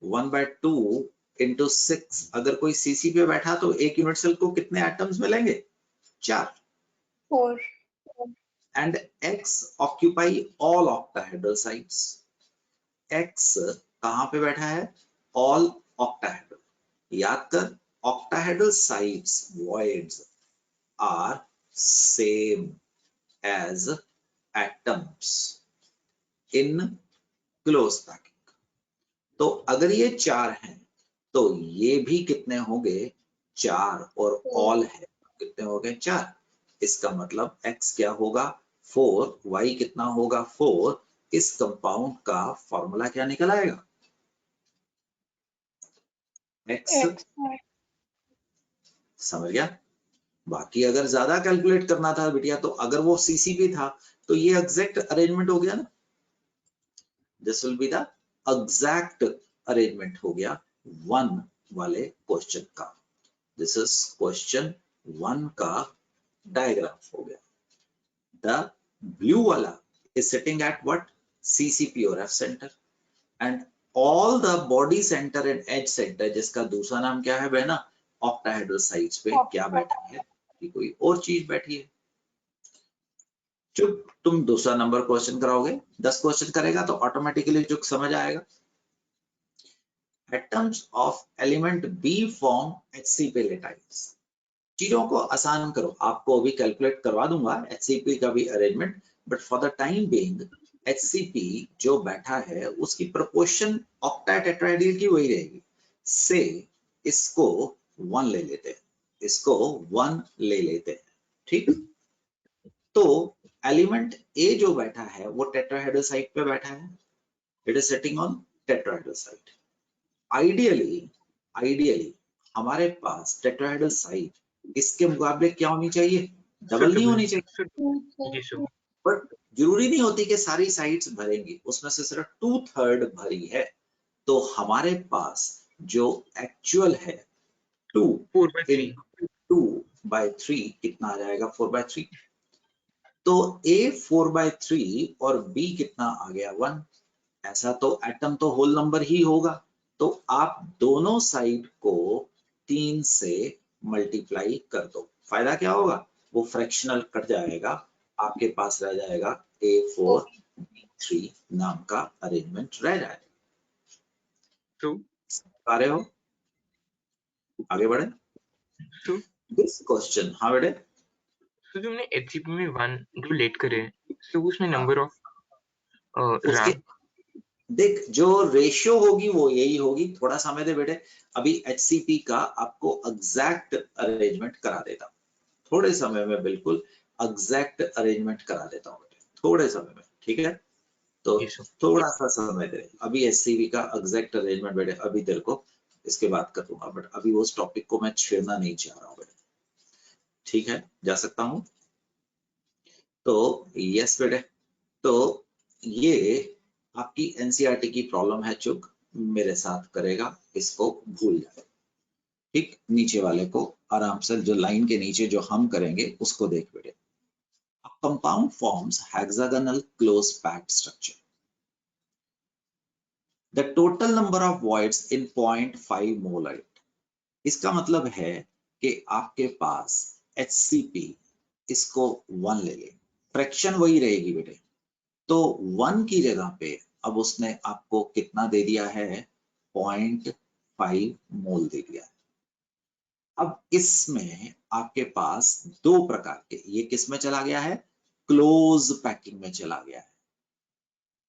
1/2 into 6। अगर कोई CCP पे बैठा तो एक यूनिट सेल को कितने एटम्स मिलेंगे? 4। 4। And X occupy all octahedral sites. X कहां पे बैठा है? All octahedral. याद कर, octahedral sites voids are same as atoms in close packing. तो अगर ये 4 हैं तो ये भी कितने होंगे? 4। और all है कितने हो गए? 4। इसका मतलब X क्या होगा? 4। Y कितना होगा? 4। इस कंपाउंड का फॉर्मूला क्या निकल आएगा? X। समझ गया? बाकी अगर ज्यादा कैलकुलेट करना था बिटिया तो अगर वो CCP था तो ये एग्जैक्ट अरेंजमेंट हो गया ना। This will be the exact arrangement हो गया 1 वाले क्वेश्चन का। दिस इज क्वेश्चन 1 का डायग्राम हो गया। द ब्लू वाला is sitting at what? CCP or F center, and all the body center and edge center, जिसका दूसरा नाम क्या है बहना? ऑक्टाहेड्रल साइट्स पे क्या बैठा है? कि कोई और चीज बैठी है। चुप, तुम दूसरा नंबर क्वेश्चन कराओगे, 10 क्वेश्चन करेगा तो ऑटोमेटिकली चुप समझ आएगा। Atoms of element B form HCP lattice. चीजों को आसान करो, आपको अभी कैलकुलेट करवा दूंगा HCP का भी arrangement, but for the time being HCP जो बैठा है उसकी प्रोपोर्शन ऑक्टाटेट्राहेड्रल की वही रहेगी। से इसको 1 ले लेते हैं, इसको 1 ले लेते हैं, ठीक। तो एलिमेंट ए जो बैठा है वो टेट्राहेड्रल साइट पे बैठा है, it is sitting on tetrahedral site. Ideally हमारे पास टेट्राहेड्रल साइट इसके मुकाबले क्या होनी चाहिए? डबल नहीं होनी चाहिए, बट जरूरी नहीं होती कि सारी साइट्स भरेंगी, उसमें से सिर्फ 2/3 भरी है। तो हमारे पास जो एक्चुअल है 2/3 कितना आ जाएगा? 4/3। तो A 4/3 और B कितना आ गया? 1। ऐसा तो एटम तो होल नंबर ही होगा, तो आप दोनों साइड को 3 से मल्टीप्लाई कर दो। फायदा क्या होगा? वो फ्रैक्शनल कट जाएगा, आपके पास रह जाएगा A4 B3 नाम का अरेंजमेंट रह जाएगा। आ रहे हो? आगे बढ़े। दिस क्वेश्चन, हाँ बेटे। तो जो हमने HCP में 1 जो लेट करे, तो उसमें नंबर ऑफ रैंक, देख जो रेशियो होगी वो यही होगी। थोड़ा समय दे बेटे, अभी HCP का आपको एग्जैक्ट अरेंजमेंट करा देता हूँ, थोड़े समय में बिल्कुल एग्जैक्ट अरेंजमेंट करा देता हूँ बेटे, थोड़े समय में, ठीक है। तो थोड़ा सा समय दे, अभी HCP का एग्जैक्ट अरेंजमेंट बेटे अभी तेरे को इसके बाद कर दूंगा, बट अभी उस टॉपिक को मैं छेड़ना नहीं चाह रहा हूँ बेटे, ठीक है। जा सकता हूँ? तो यस बेटे, तो ये आपकी NCERT की प्रॉब्लम है, चुक मेरे साथ करेगा, इसको भूल जाए, ठीक। नीचे वाले को आराम से, जो लाइन के नीचे जो हम करेंगे उसको देख बेटे। Compound forms hexagonal close packed structure. The total number of voids in 0.5 मोलाइट। इसका मतलब है कि आपके पास HCP इसको 1 ले लें, फ्रैक्शन वही रहेगी बेटे। तो 1 की जगह पे अब उसने आपको कितना दे दिया है, 0.5 मोल दे दिया है। अब इसमें आपके पास दो प्रकार के, ये किस में चला गया है, क्लोज पैकिंग में चला गया है।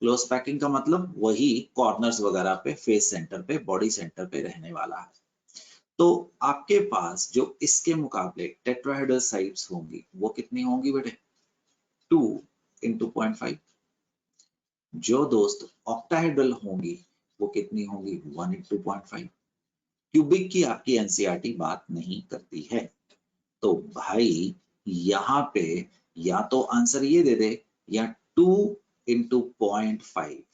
क्लोज पैकिंग का मतलब वही कॉर्नर्स वगैरह पे, फेस सेंटर पे, बॉडी सेंटर पे रहने वाला है। तो आपके पास जो इसके मुकाबले टेट्राहेड्रल साइड्स होंगी वो कितनी होंगी बेटे, 2 × 0.5। जो दोस्त ऑक्टाहेड्रल होंगी वो कितनी होंगी, 1 × 0.5। क्यूबिक की आपकी एनसीईआरटी बात नहीं करती है। तो भाई यहाँ पे या तो आंसर ये दे दे, या 2 × 0.5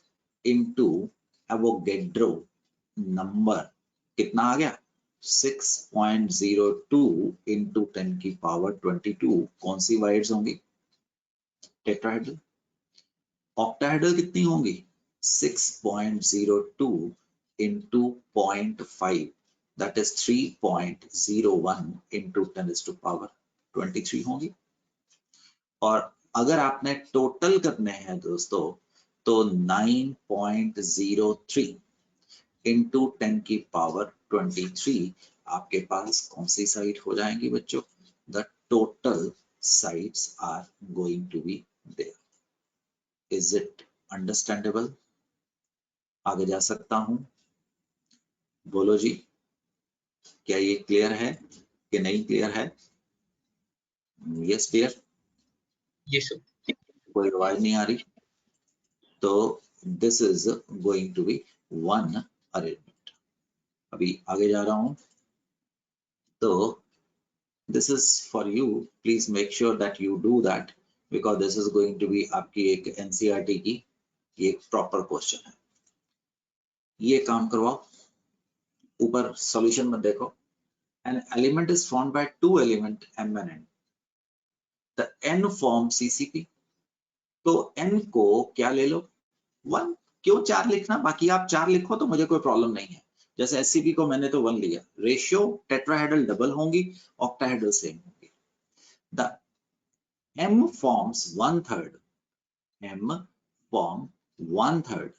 इंटू एवोगेड्रो नंबर कितना आ गया, 6.02 × 10⁻²2। कौन सी वाइड्स होंगी, टेट्राहेड्रल। ऑक्टाहेड्रल कितनी होंगी, 6.02 × 0.5, that is 3.01 × 10⁻23 होंगी। और अगर आपने टोटल करने हैं दोस्तों तो 9.03 × 10⁻23 आपके पास कौन सी साइड हो जाएंगी बच्चों, the total sides are going to be there. Is it understandable? आगे जा सकता हूं, बोलो जी, क्या ये क्लियर है कि नहीं क्लियर है? Yes clear, Yes, sir. कोई आवाज नहीं आ रही? तो this is going to be one arrangement. अभी आगे जा रहा हूं, तो this is for you, please make sure that you do that, because this is going to be आपकी एक एनसीईआरटी की ये प्रॉपर क्वेश्चन है। ये काम करवाओ, ऊपर सॉल्यूशन में देखो, an element is formed by two element m and n, the n form CCP। तो n को क्या ले लो, 1। क्यों 4 लिखना, बाकी आप 4 लिखो तो मुझे कोई प्रॉब्लम नहीं है। जैसे SCP को मैंने तो 1 लिया। रेशियो टेट्राहेड्रल डबल होंगी, ऑक्टाहेड्रल सेम होंगी। The m forms 1/3, m form 1/3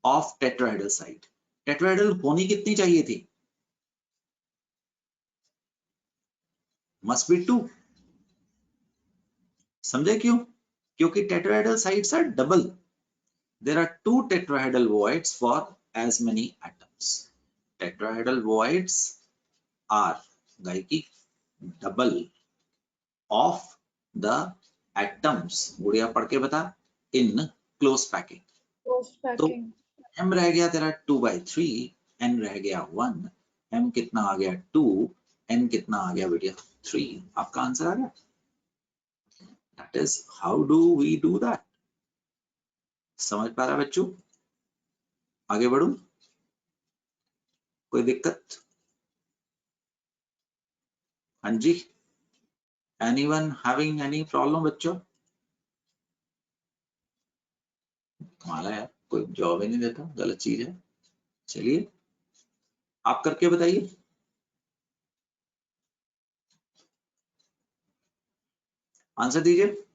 of tetrahedral side। Tetrahedral होनी कितनी चाहिए थी, मस्ट बी 2। समझे क्यों, क्योंकि tetrahedral sides are double. There are 2 tetrahedral voids for as many atoms। Tetrahedral voids are गायकी double of the atoms, गुड़िया पढ़ के बता, in close packing। Close तो packing। m रह गया तेरा 2/3, n रह गया 1, m कितना आ गया 2, n कितना आ गया बेटिया 3। आपका आंसर आ गया। That is how do we do that? समझ पा रहा बच्चों? आगे बढ़ू, कोई दिक्कत? हाँ जी, एनीवन हैविंग एनी प्रॉब्लम बच्चों? कमाल है यार, कोई जवाब ही नहीं देता, गलत चीज है। चलिए आप करके बताइए। आंसर दीजिए।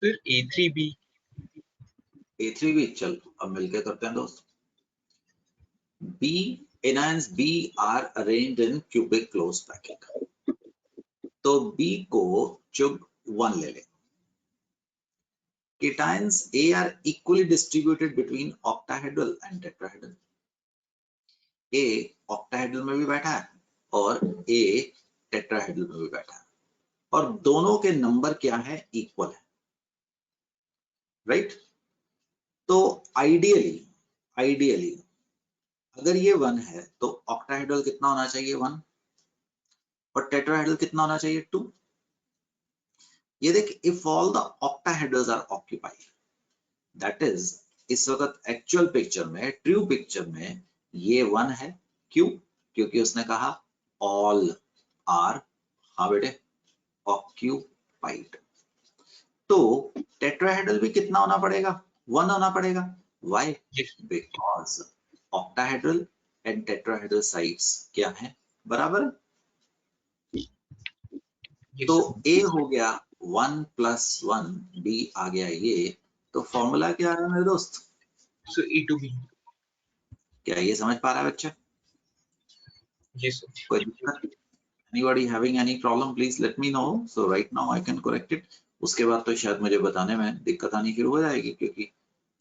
Sir, A3B. A3B, चल अब मिलके करते हैं दोस्त। B anions B are arranged in cubic close packing। तो B को चुग 1 ले ले। Cations A are equally distributed between octahedral and tetrahedral। A octahedral में भी बैठा है और A tetrahedral में भी बैठा है, और दोनों के नंबर क्या है, इक्वल है, राइट। तो आइडियली अगर ये 1 है तो ऑक्टाहेड्रल कितना होना चाहिए, 1, और टेट्राहेड्रल कितना होना चाहिए, 2। ये देख, if all the octahedrals are occupied, that is इस वक्त एक्चुअल पिक्चर में, ट्रू पिक्चर में ये 1 है, क्यों? क्योंकि उसने कहा ऑल आर, हाँ बेटे, ऑक्यूपाइड। तो टेट्राहेड्रल भी कितना होना पड़ेगा? 1 होना पड़ेगा। Why? Yes. Because octahedral and tetrahedral sides क्या है? बराबर है। Yes. तो A हो गया 1 + 1, B आ गया ये, तो फॉर्मूला क्या है मेरे दोस्त? So A to B. क्या ये समझ पा रहा है बच्चा? Yes, sir. कोई दिक्कत? Anybody having any problem, please let me know. So right now I can correct it. उसके बाद तो शायद मुझे बताने में दिक्कत आनी शुरू हो जाएगी, क्योंकि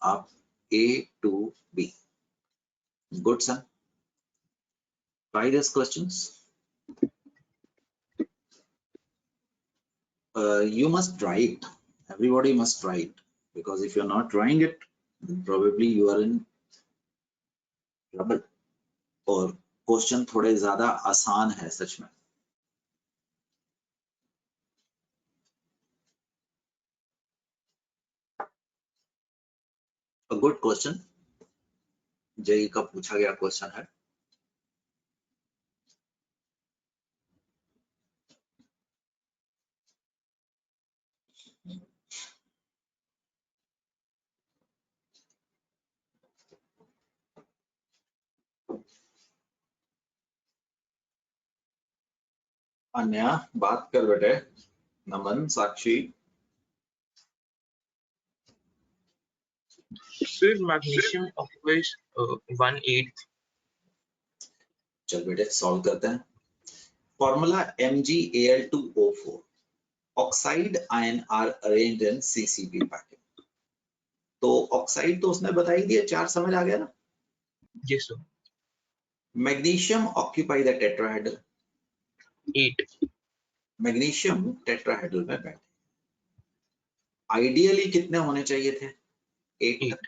आप A to B. Good son. Try these questions. You must try it. Everybody must try it, because if you're not trying it, then probably you are in trouble. और क्वेश्चन थोड़े ज्यादा आसान है सच में। A good question. जेई का पूछा गया क्वेश्चन है। अन्या बात कर बेटे। नमन, साक्षी। Sir, magnesium occupies 1/8. चल बेटे सॉल्व करते हैं। Formula MgAl2O4. Oxide ion are arranged in CCP packet. तो ऑक्साइड तो उसने बता ही दिया, 4 समझ आ गया ना। Yes, sir. Magnesium occupy the tetrahedral. 8. Magnesium tetrahedral में बैठे, आइडियली कितने होने चाहिए थे? 8।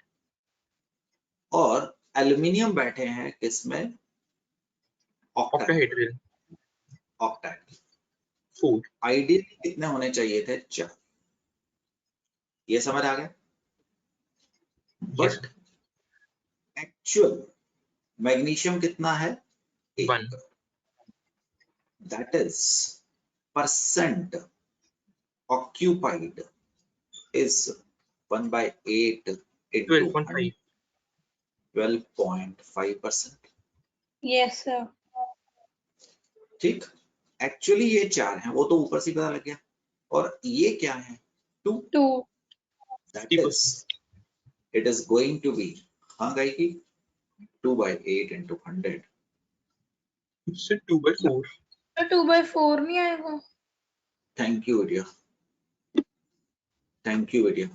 और एल्युमिनियम बैठे हैं किसमें? Octahedral. ऑक्टाहेड्रल। 4. आइडियली कितने होने चाहिए थे? 4। ये समझ आ गया? Yes, बट एक्चुअल मैग्नीशियम कितना है? 1. That is percent occupied is 1/8 into 12.5. 12.5%। Yes, sir. ठीक, एक्चुअली ये 4 हैं, वो तो ऊपर से पता लग गया। और ये क्या है? 2। 2. That is, it is going to be, हाँ गाई की, 2/8 into 100। Sir, 2/4. तो 2/4 नहीं आएगा? थैंक यू बेटिया, थैंक यू बेटिया।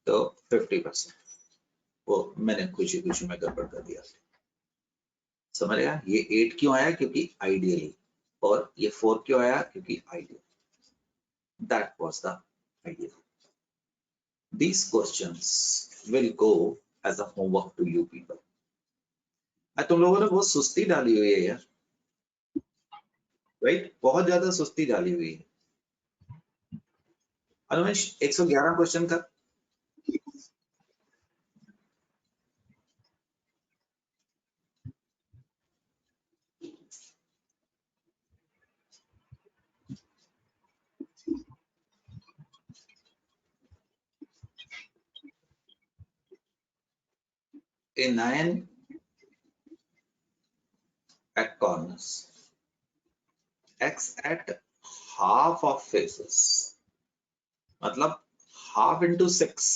तो 50%, वो मैंने खुशी खुशी में गड़बड़ कर दिया। समझ गया? ये 8 क्यों आया? क्योंकि आइडियली। और ये 4 क्यों आया? क्योंकि ideal. That was the idea. These questions will go as a homework to you people. तुम लोगों ने बहुत सुस्ती डाली हुई है यार, राइट? बहुत ज्यादा सुस्ती डाली हुई है। अनुमेश 111 क्वेश्चन का in iron at corners, x at half of faces, मतलब half into 6,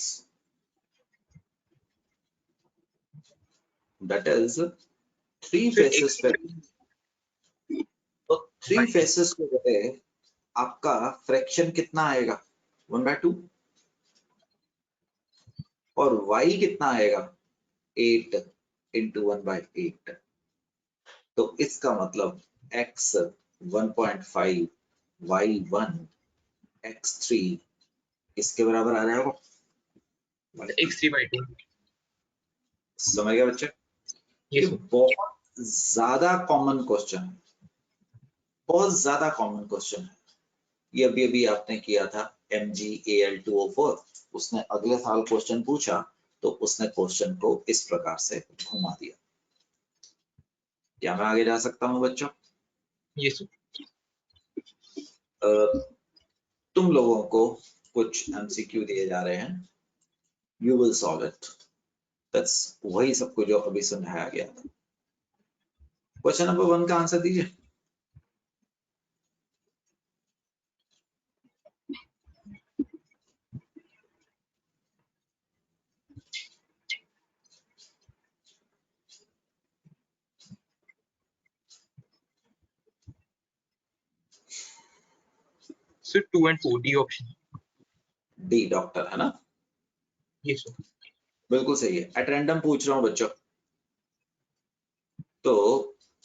that is 3 Sir, faces पे। तो 3 faces के बजाय आपका फ्रैक्शन कितना आएगा? 1/2। और y कितना आएगा? 8 into 1/8। तो इसका मतलब x 1.5, y 1, x 3 इसके बराबर आ जाएगा। x3/2. समझ गया बच्चे? ये Yes, sir. बहुत ज्यादा कॉमन क्वेश्चन है, बहुत ज्यादा कॉमन क्वेश्चन है। ये अभी अभी आपने किया था MgAl2O4, उसने अगले साल क्वेश्चन पूछा तो उसने क्वेश्चन को इस प्रकार से घुमा दिया। क्या मैं आगे जा सकता हूँ बच्चों? Yes, sir. तुम लोगों को कुछ MCQ दिए जा रहे हैं, you will solve it. That's वही सब कुछ जो अभी समझाया गया था। क्वेश्चन नंबर 1 का आंसर दीजिए। So 2 and 4, D option. D doctor है ना? Yes, sir. बिल्कुल सही है। एट रैंडम पूछ रहा हूँ बच्चों, तो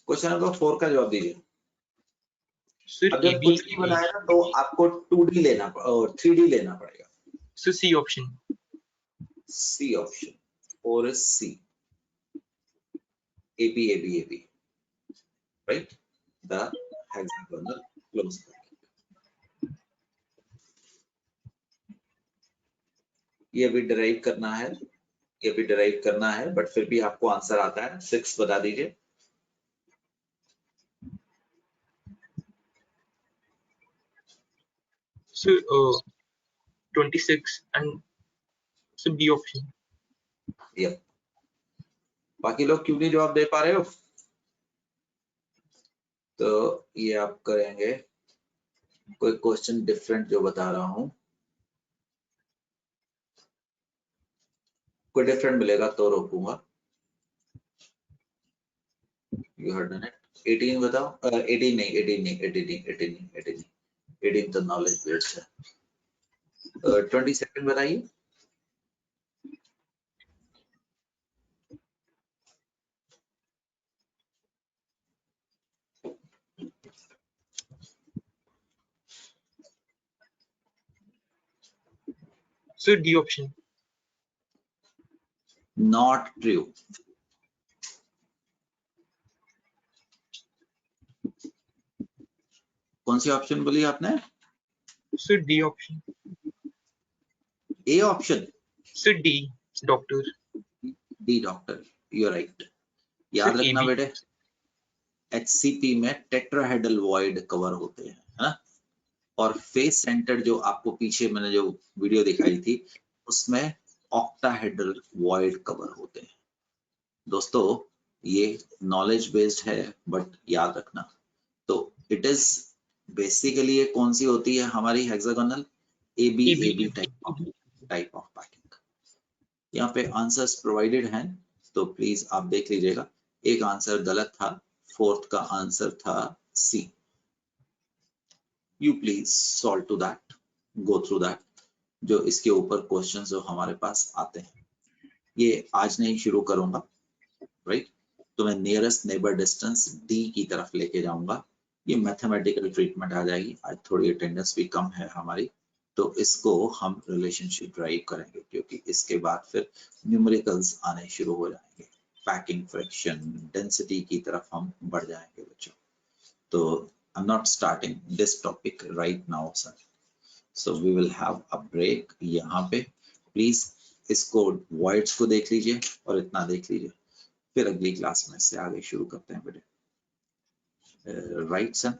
क्वेश्चन नंबर 4 का जवाब दीजिए। Sir, अब जब AB, कुछ भी बनाएगा तो आपको 2D लेना और 3D लेना पड़ेगा। so C option. C option, 4 is C. AB, AB, AB. Right? The hexagonal close packing. ये भी डिराइव करना है, ये भी डिराइव करना है, बट फिर भी आपको आंसर आता है। 6 बता दीजिए। So 26 and so B option. Yup. बाकी लोग क्यों नहीं जवाब दे पा रहे हो? तो ये आप करेंगे कोई क्वेश्चन डिफरेंट जो बता रहा हूं, कोई डिफरेंट मिलेगा तो रोकूंगा। You have done it. 18 बताओ। 18 नहीं, 18 नहीं, 18 नहीं, 18 नहीं, 18 नहीं, 18 तो नॉलेज बेस्ड है। 22 बताइए। So D option. Not true. कौन सी ऑप्शन बोली आपने? So D option. A option. So D, doctor. D doctor, you right. So याद रखना AB. बेटे, HCP में टेट्राहेड्रल वॉइड कवर होते हैं, है ना? और फेस सेंटर जो आपको पीछे मैंने जो वीडियो दिखाई थी उसमें ऑक्टाहेड्रल वॉइड कवर होते हैं। दोस्तों ये नॉलेज बेस्ड है, बट याद रखना। तो इट इज बेसिकली ये कौन सी होती है हमारी hexagonal? AB, AB type of packing. यहाँ पे आंसर्स प्रोवाइडेड हैं, तो प्लीज आप देख लीजिएगा। एक आंसर गलत था, 4th का आंसर था C। You please solve to that, go through that, जो इसके ऊपर क्वेश्चंस जो हमारे पास आते हैं। ये आज नहीं शुरू करूंगा, राइट? तो मैं नियरेस्ट नेबर डिस्टेंस D की तरफ लेके जाऊंगा। ये मैथमेटिकल ट्रीटमेंट आ जाएगी। आज थोड़ी अटेंडेंस भी कम है हमारी, तो इसको हम रिलेशनशिप ड्राइव करेंगे, क्योंकि इसके बाद फिर न्यूमेरिकल्स आने शुरू हो जाएंगे। पैकिंग फ्रैक्शन, डेंसिटी की तरफ हम बढ़ जाएंगे बच्चों। तो I'm not starting this topic right now, sir. So we will have a break यहाँ पे। प्लीज इसको voids को देख लीजिए और इतना देख लीजिए, फिर अगली क्लास में से आगे शुरू करते हैं बेटे। Right sir?